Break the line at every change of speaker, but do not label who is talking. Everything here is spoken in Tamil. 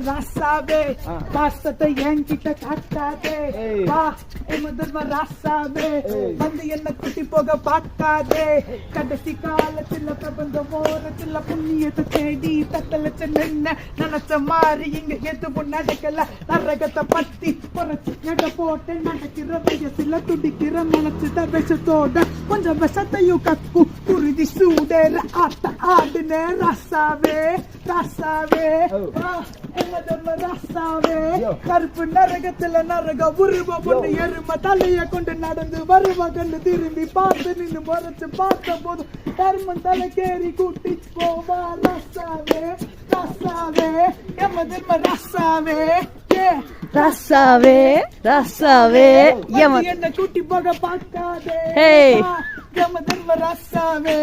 ராசாவே பாசத்தை என்கிட்ட காட்டாதே ராசாவே வந்து என்ன குட்டி போக பார்க்காதே கடைசி காலத்துல பிரபஞ்ச ஓரத்துல புண்ணியத்தை தேடி தத்தலச்ச நின்ன நினைச்ச மாதிரி இங்க எதுவும் நடக்கல நரகத்தை பத்தி குறைச்சு எடை போட்டு நடக்கிற வயசுல துடிக்கிற மனசுத விஷத்தோட கொஞ்சம் விஷத்தையும் கக்கும் குருதி சூடேற ஆட்ட ஆடுன ராசாவே ராசாவே ராசாவே கருப்பு நரகத்துல நரக உருவ பொண்ணு எரும தலைய கொண்டு நடந்து வருவ கண்டு திரும்பி பார்த்து நின்று மறைச்சு பார்த்த போது கருமன் தலை கேறி கூட்டி போவா ராசாவே ராசாவே எமதர்ம ராசாவே
ராசாவே ராசாவே
என்ன கூட்டி போக பார்க்காதே எமதர்ம ராசாவே